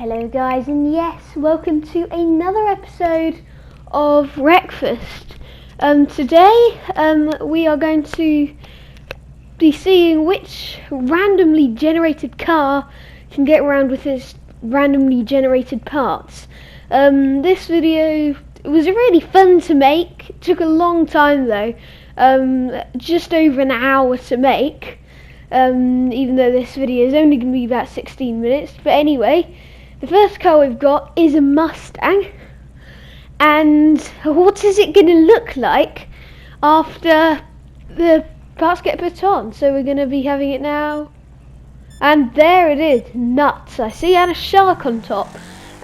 Hello guys, and yes, welcome to another episode of Wreckfest. Today we are going to be seeing which randomly generated car can get around with its randomly generated parts. This video was really fun to make. It took a long time though, just over an hour to make. Even though this video is only going to be about 16 minutes. But anyway, the first car we've got is a Mustang. And what is it going to look like after the parts get put on? So we're going to be having it now. And there it is, nuts, I see, and a shark on top.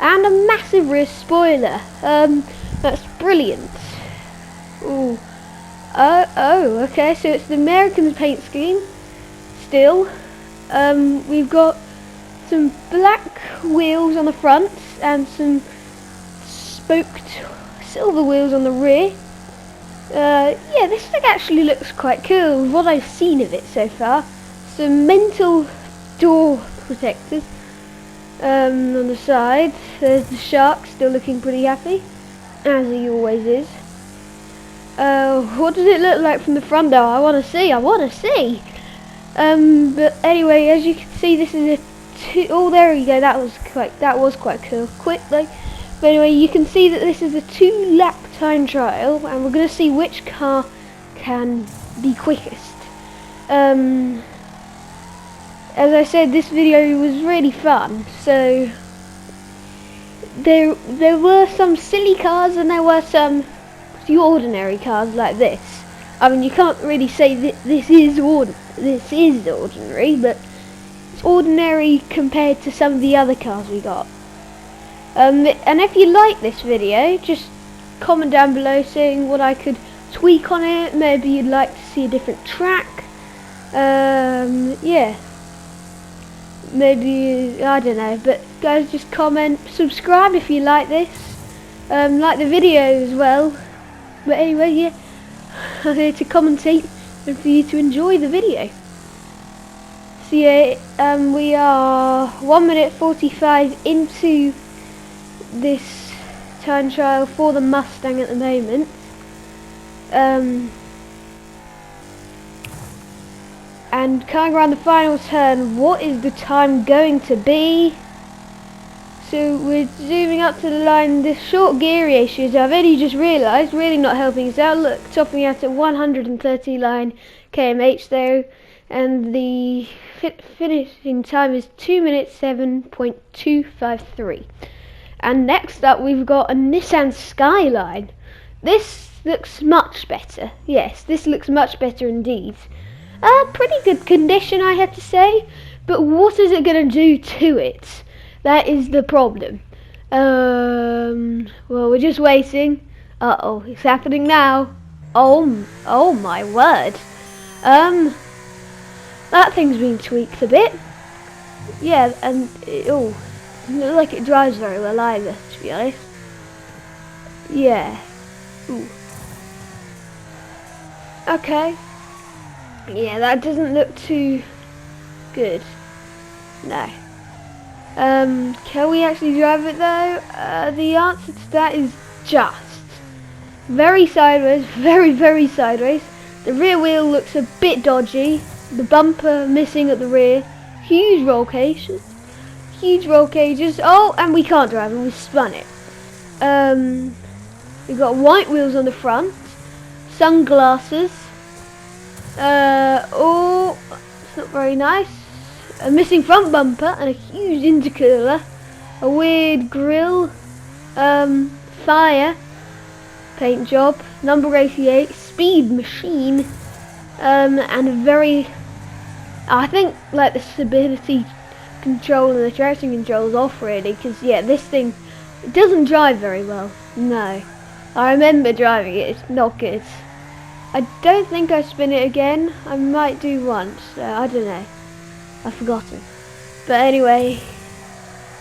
And a massive rear spoiler. That's brilliant. Ooh. Oh, okay, so it's the American paint scheme. Still, we've got some black wheels on the front and some spoked silver wheels on the rear. Yeah, this thing actually looks quite cool with what I've seen of it so far. Some mental door protectors on the side. There's the shark still looking pretty happy, as he always is. What does it look like from the front though? I want to see. But anyway, as you can see, this is a oh, there we go. That was quite cool. Quick though. But anyway, you can see that this is a 2-lap time trial, and we're going to see which car can be quickest. As I said, this video was really fun. So there were some silly cars, and there were some ordinary cars like this. I mean, you can't really say this is ordinary, but it's ordinary compared to some of the other cars we got. And if you like this video, just comment down below saying what I could tweak on it. Maybe you'd like to see a different track. Yeah. Maybe, I don't know. But guys, just comment, subscribe if you like this. Like the video as well. But anyway, yeah. I'm here to commentate and for you to enjoy the video. So yeah, we are 1 minute 45 into this time trial for the Mustang at the moment. And coming around the final turn, what is the time going to be? So we're zooming up to the line. This short gear ratios, I've only just realised, really not helping us out. Look, topping out at 139 km/h though, and the finishing time is 2 minutes 7.253. And next up, we've got a Nissan Skyline. This looks much better. Yes, this looks much better indeed. Pretty good condition, I have to say. But what is it going to do to it? That is the problem. Well, we're just waiting. Uh-oh, it's happening now. Oh my word. That thing's been tweaked a bit. Yeah, and it doesn't look like it drives very well either, to be honest. Yeah. Ooh. Okay. Yeah, that doesn't look too good. No. Can we actually drive it though? The answer to that is just. Very sideways, very sideways. The rear wheel looks a bit dodgy. The bumper missing at the rear. Huge roll cages. Oh, and we can't drive and we spun it. We've got white wheels on the front. Sunglasses. Oh, it's not very nice. A missing front bumper and a huge intercooler, a weird grille, fire, paint job, number 88, speed machine, and a very, I think like the stability control and the traction control is off really, because yeah, this thing, it doesn't drive very well. No, I remember driving it, it's not good. I don't think I spin it again. I might do once, I don't know. I've forgotten. But anyway,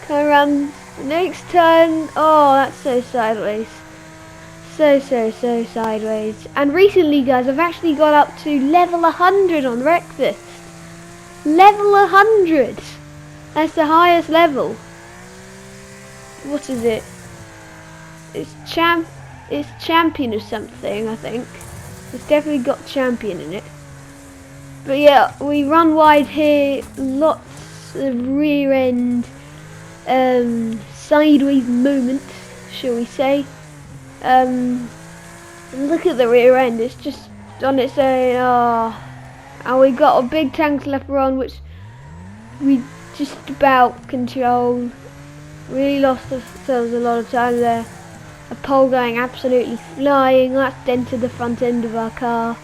come around the next turn. Oh, that's so sideways. So sideways. And recently, guys, I've actually got up to level 100 on Wreckfest. Level 100. That's the highest level. what is it? It's champion or something, I think. It's definitely got champion in it. But yeah, we run wide here, lots of rear end sideways movement, shall we say. Look at the rear end, it's just on its own. Oh. And we got a big tank left on, which we just about controlled. Really lost ourselves a lot of time there. A pole going absolutely flying, that's dented the front end of our car.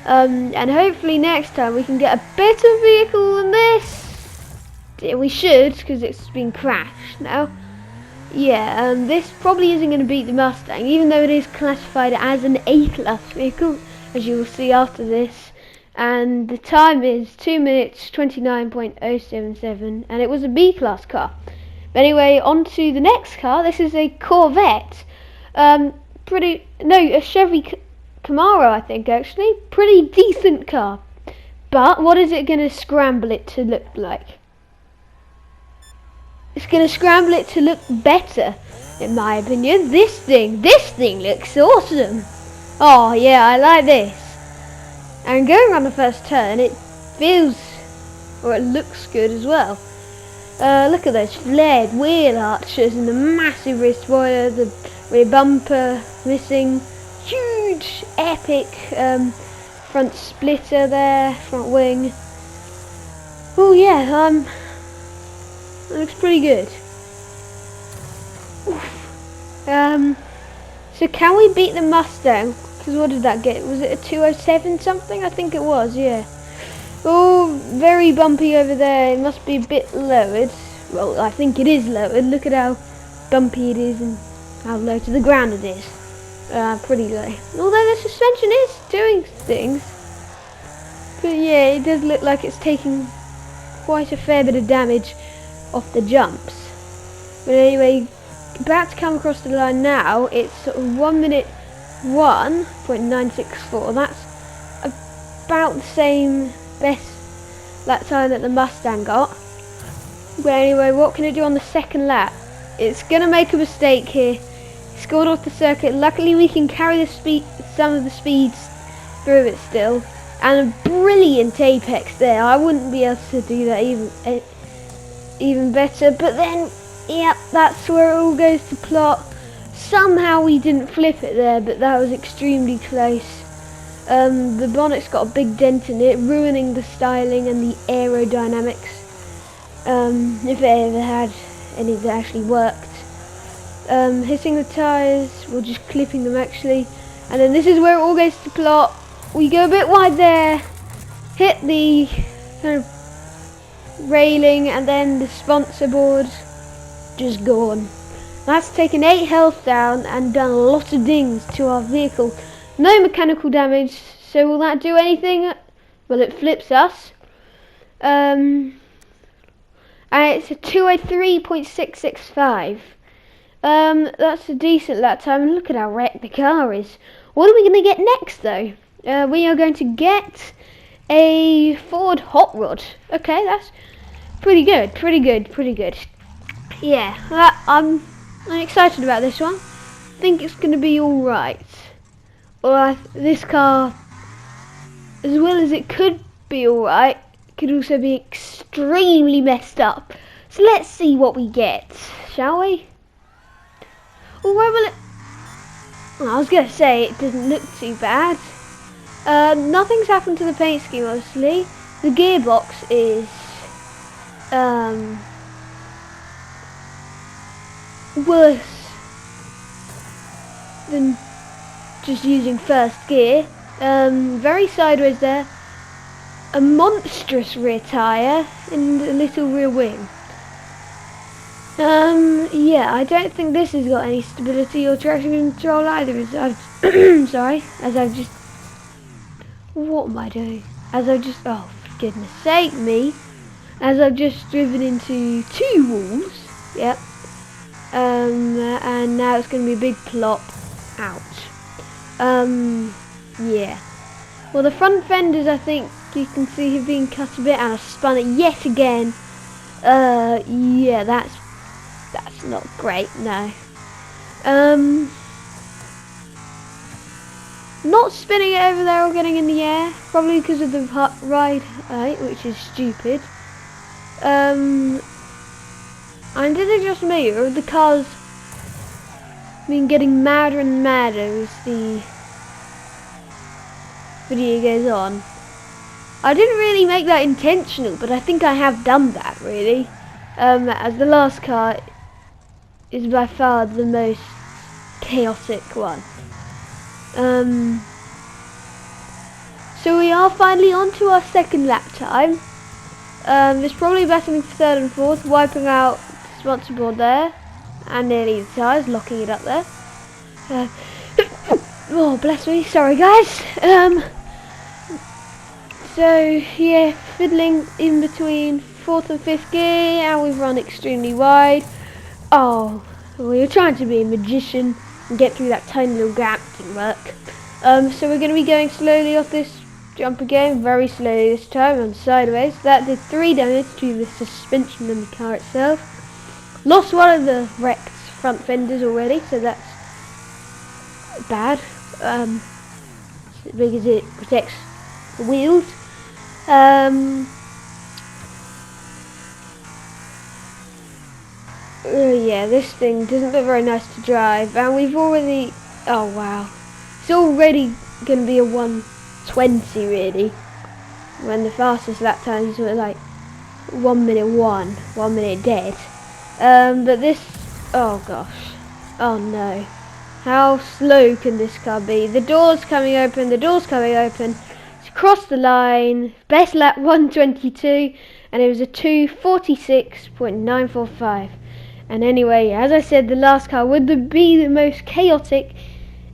And hopefully next time we can get a better vehicle than this. Yeah, we should, because it's been crashed now. Yeah, this probably isn't going to beat the Mustang, even though it is classified as an A-class vehicle, as you will see after this. And the time is 2 minutes 29.077, and it was a B-class car. But anyway, on to the next car. This is a Corvette. A Chevy Camaro, I think, actually. Pretty decent car. But what is it going to scramble it to look like? It's going to scramble it to look better, in my opinion. This thing looks awesome. Oh yeah, I like this. And going on the first turn, it feels, or it looks good as well. Look at those flared wheel arches and the massive rear spoiler, the rear bumper missing, huge epic front splitter there, front wing. Oh yeah, it looks pretty good. So can we beat the Mustang? Because what did that get? Was it a 207 something? I think it was, yeah. Oh, very bumpy over there. It must be a bit lowered. Well, I think it is lowered. Look at how bumpy it is and how low to the ground it is. Pretty low. Although the suspension is doing things. But yeah, it does look like it's taking quite a fair bit of damage off the jumps. But anyway, about to come across the line now. It's sort of 1 minute 1.964. That's about the same best lap time that the Mustang got. But anyway, what can it do on the second lap? It's gonna make a mistake here. It's gone off the circuit. Luckily we can carry the speed, some of the speeds through it still. And a brilliant apex there. I wouldn't be able to do that even better. But then, yep, that's where it all goes to plot. Somehow we didn't flip it there, but that was extremely close. The bonnet's got a big dent in it, ruining the styling and the aerodynamics. If it ever had any that actually worked. Hitting the tyres, or just clipping them actually. And then this is where it all goes to plot. We go a bit wide there, hit the kind of railing, and then the sponsor board just gone. That's taken 8 health down and done a lot of dings to our vehicle. No mechanical damage, so will that do anything? Well, it flips us. And it's a 203.665. That's a decent lap time, and look at how wrecked the car is. What are we going to get next, though? We are going to get a Ford Hot Rod. Okay, that's pretty good. Yeah, I'm excited about this one. I think it's going to be alright. Or this car, as well as it could be alright, could also be extremely messed up. So let's see what we get, shall we? Or where will it... I was going to say it doesn't look too bad. Nothing's happened to the paint scheme, obviously. The gearbox is worse than just using first gear. Very sideways there. A monstrous rear tyre and a little rear wing. Yeah, I don't think this has got any stability or traction control either, as I've as I've just... What am I doing? Oh, for goodness sake me. As I've just driven into 2 walls. Yep. And now it's going to be a big plop. Ouch. Yeah. Well, the front fenders, I think you can see, have been cut a bit, and I've spun it yet again. Yeah, that's That's not great, no. Not spinning it over there or getting in the air, probably because of the ride height, which is stupid. And is it just me, or have the cars been getting madder and madder as the video goes on? I didn't really make that intentional, but I think I have done that, really. As the last car is by far the most chaotic one. So we are finally on to our second lap time. It's probably battling for third and fourth, wiping out the sponsor board there, and nearly the tyres, locking it up there. Oh, bless me, sorry guys. So yeah, fiddling in between fourth and fifth gear, and we've run extremely wide. Oh, we were trying to be a magician and get through that tiny little gap, didn't work. So we're going to be going slowly off this jump again, very slowly this time, on sideways. That did 3 damage to the suspension and the car itself. Lost one of the wrecked front fenders already, so that's bad. Because it protects the wheels. Yeah, this thing doesn't look very nice to drive, and we've already, oh wow, it's already going to be a 1:20 really, when the fastest lap times were like 1 minute 1 minute dead. But this, oh gosh, oh no, how slow can this car be? The door's coming open, it's across the line, best lap 1:22, and it was a 2:46.945. And anyway, as I said, the last car would be the most chaotic,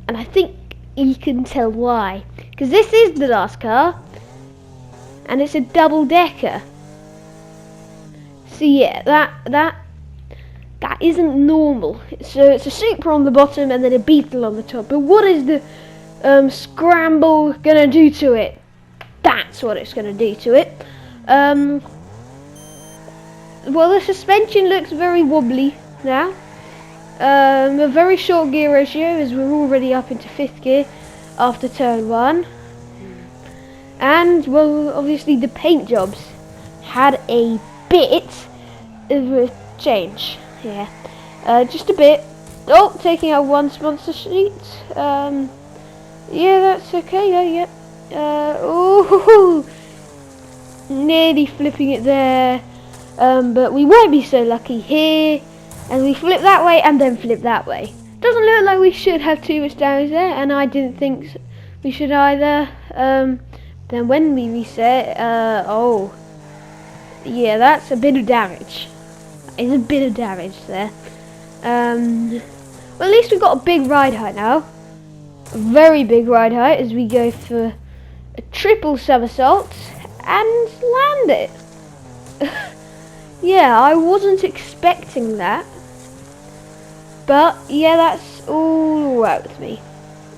and I think you can tell why. Because this is the last car, and it's a double-decker. So yeah, that isn't normal. So it's a Supra on the bottom and then a Beetle on the top. But what is the scramble gonna do to it? That's what it's gonna do to it. Well, the suspension looks very wobbly now. A very short gear ratio, as we're already up into 5th gear after turn 1. And, well, obviously the paint jobs had a bit of a change. Yeah, just a bit. Oh, taking out 1 sponsor sheet. Yeah, that's okay. Yeah. Oh, nearly flipping it there. But we won't be so lucky here, and we flip that way and then flip that way. Doesn't look like we should have too much damage there, and I didn't think we should either. Then when we reset, oh, yeah, that's a bit of damage. It's a bit of damage there. Well, at least we've got a big ride height now. A very big ride height as we go for a triple somersault and land it. Yeah, I wasn't expecting that, but yeah, that's all right with me.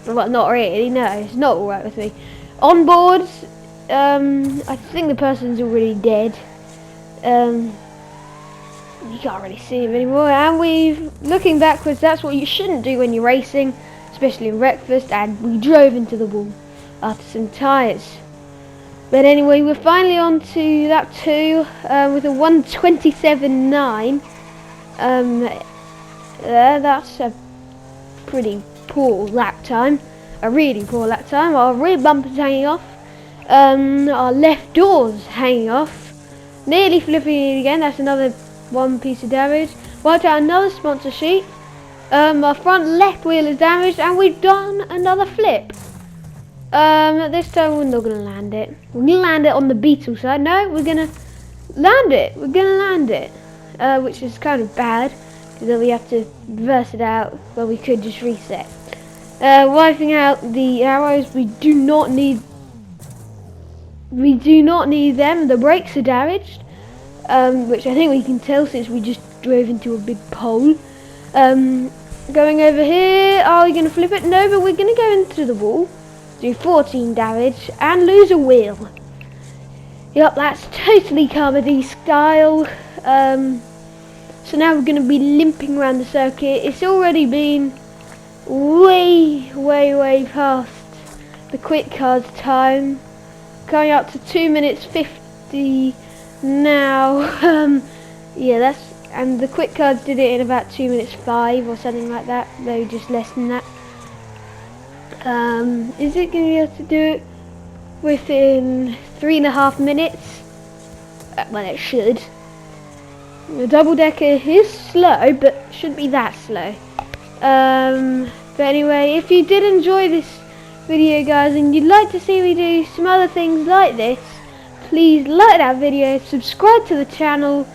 Well, not really, no, it's not all right with me. On board, I think the person's already dead. You can't really see him anymore, and looking backwards, that's what you shouldn't do when you're racing, especially in Wreckfest, and we drove into the wall after some tyres. But anyway, we're finally on to lap 2 with a 1:27.9. That's a pretty poor lap time, a really poor lap time. Our rear bumper's hanging off, our left door's hanging off, nearly flipping it again. That's another 1 piece of damage. Wiped out another sponsor sheet. Our front left wheel is damaged, and we've done another flip. This time we're not going to land it. We're going to land it on the Beetle side. No, we're going to land it. Which is kind of bad, because then we have to reverse it out, but we could just reset. Wiping out the arrows, we do not need them. The brakes are damaged, which I think we can tell since we just drove into a big pole. Going over here, are we going to flip it? No, but we're going to go into the wall. Do 14 damage and lose a wheel. Yep, that's totally Comedy style. So now we're going to be limping around the circuit. It's already been way past the quick cars time. Going up to 2 minutes 50 now. Yeah, and the quick cars did it in about 2 minutes 5 or something like that, though just less than that. Is it going to be able to do it within 3.5 minutes? Well, it should. The double decker is slow, but shouldn't be that slow. But anyway, if you did enjoy this video, guys, and you'd like to see me do some other things like this, please like that video, subscribe to the channel,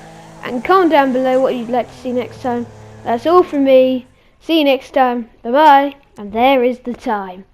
and comment down below what you'd like to see next time. That's all from me. See you next time. Bye bye. And there is the time.